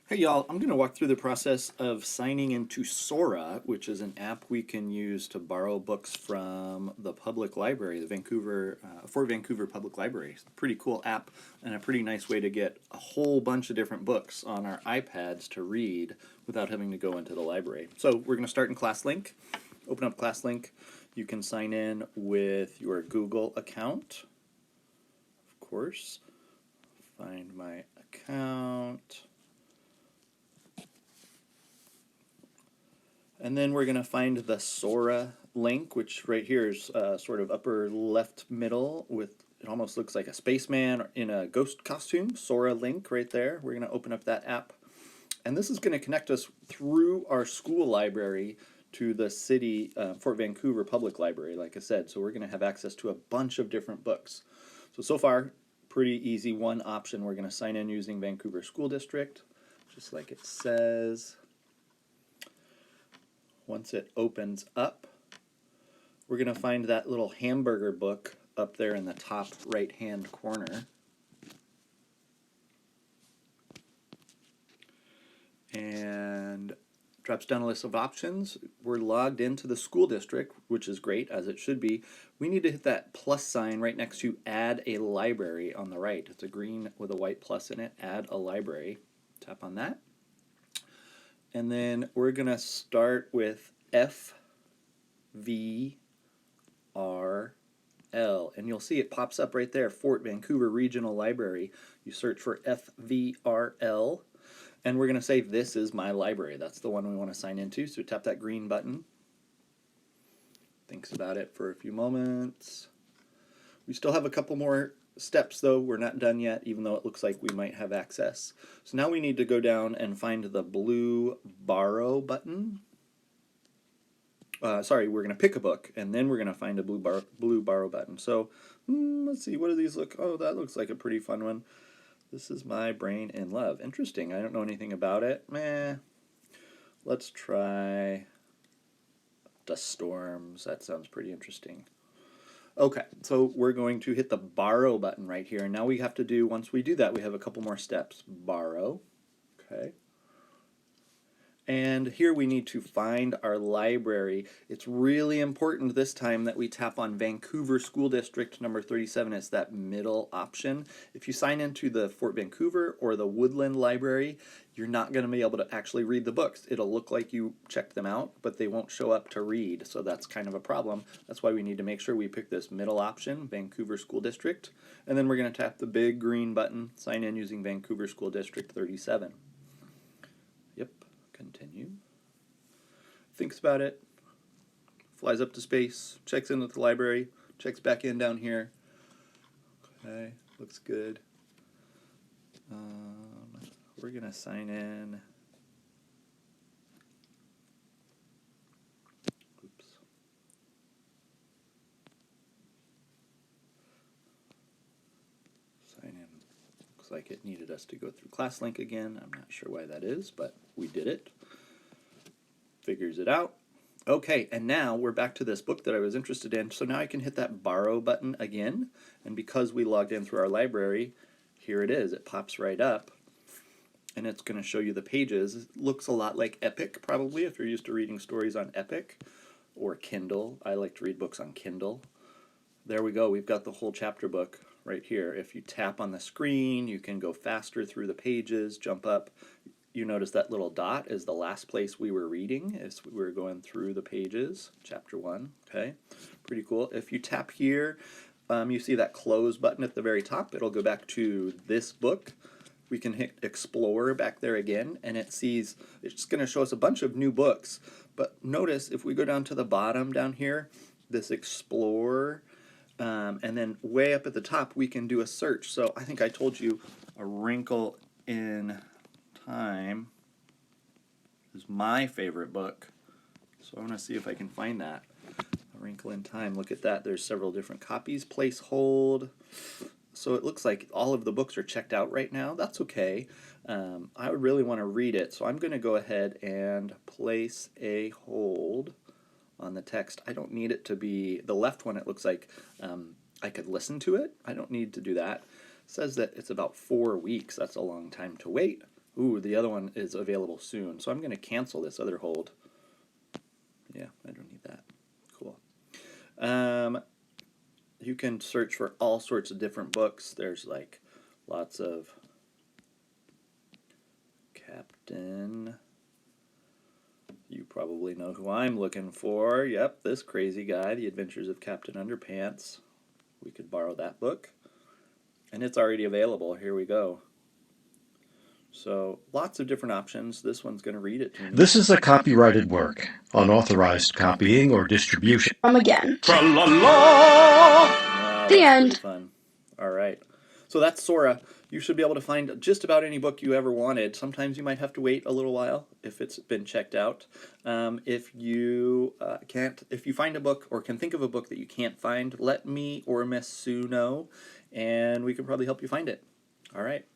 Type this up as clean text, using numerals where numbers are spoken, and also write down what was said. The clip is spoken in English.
Hey y'all, I'm going to walk through the process of signing into Sora, which is an app we can use to borrow books from the public library, the Fort Vancouver Public Library. It's a pretty cool app and a pretty nice way to get a whole bunch of different books on our iPads to read without having to go into the library. So we're going to start in ClassLink. Open up ClassLink. You can sign in with your Google account, of course. Find my account. And then we're going to find the Sora link, which right here is sort of upper left middle with, it almost looks like a spaceman in a ghost costume. Sora link right there. We're going to open up that app. And this is going to connect us through our school library to the city Fort Vancouver Public Library, like I said. So we're going to have access to a bunch of different books. So far, pretty easy. One option, we're going to sign in using Vancouver School District, just like it says. Once it opens up, we're going to find that little hamburger book up there in the top right-hand corner. And drops down a list of options. We're logged into the school district, which is great, as it should be. We need to hit that plus sign right next to add a library on the right. It's a green with a white plus in it. Add a library. Tap on that. And then we're going to start with FVRL. And you'll see it pops up right there, Fort Vancouver Regional Library. You search for FVRL. And we're going to say, this is my library. That's the one we want to sign into. So tap that green button. Thinks about it for a few moments. We still have a couple more steps, though. We're not done yet, even though it looks like we might have access. So now we need to go down and find the blue borrow button. We're going to pick a book, and then we're going to find a blue borrow button. So let's see, what do these look? Oh, that looks like a pretty fun one. This is My Brain in Love. Interesting. I don't know anything about it. Let's try Dust Storms. That sounds pretty interesting. Okay, so we're going to hit the borrow button right here. And now we have to do, once we do that, we have a couple more steps. Borrow. Okay. And here we need to find our library. It's really important this time that we tap on Vancouver School District number 37. It's that middle option. If you sign into the Fort Vancouver or the Woodland Library, you're not going to be able to actually read the books. It'll look like you checked them out, but they won't show up to read. So that's kind of a problem. That's why we need to make sure we pick this middle option, Vancouver School District. And then we're going to tap the big green button, sign in using Vancouver School District 37. Yep. Continue. Thinks about it. Flies up to space. Checks in with the library. Checks back in down here. Okay, looks good. We're gonna sign in. Oops. Sign in. Looks like it needed us to go through ClassLink again. I'm not sure why that is, but we did it. Figures it out. Okay, and now we're back to this book that I was interested in. So now I can hit that borrow button again. And because we logged in through our library, here it is. It pops right up. And it's going to show you the pages. It looks a lot like Epic, probably, if you're used to reading stories on Epic or Kindle. I like to read books on Kindle. There we go. We've got the whole chapter book right here. If you tap on the screen, you can go faster through the pages, jump up. You notice that little dot is the last place we were reading as we were going through the pages, chapter 1. Okay, pretty cool. If you tap here, you see that close button at the very top. It'll go back to this book. We can hit Explore back there again, and it's going to show us a bunch of new books. But notice if we go down to the bottom down here, this Explore, and then way up at the top we can do a search. So I think I told you A Wrinkle in Time is my favorite book. So I want to see if I can find that. A Wrinkle in Time. Look at that. There's several different copies. Place hold. So it looks like all of the books are checked out right now. That's okay. I would really want to read it. So I'm going to go ahead and place a hold on the text. I don't need it to be the left one. It looks like I could listen to it. I don't need to do that. It says that it's about 4 weeks. That's a long time to wait. Ooh, the other one is available soon. So I'm going to cancel this other hold. Yeah, I don't need that. Cool. You can search for all sorts of different books. There's like lots of Captain. You probably know who I'm looking for. Yep, this crazy guy, The Adventures of Captain Underpants. We could borrow that book. And it's already available. Here we go. So lots of different options. This one's going to read it to me. This is a copyrighted work. Unauthorized copying or distribution. Again. Wow, The that's end. pretty fun. All right. So that's Sora. You should be able to find just about any book you ever wanted. Sometimes you might have to wait a little while if it's been checked out. If you if you find a book or can think of a book that you can't find, let me or Miss Sue know, and we can probably help you find it. All right.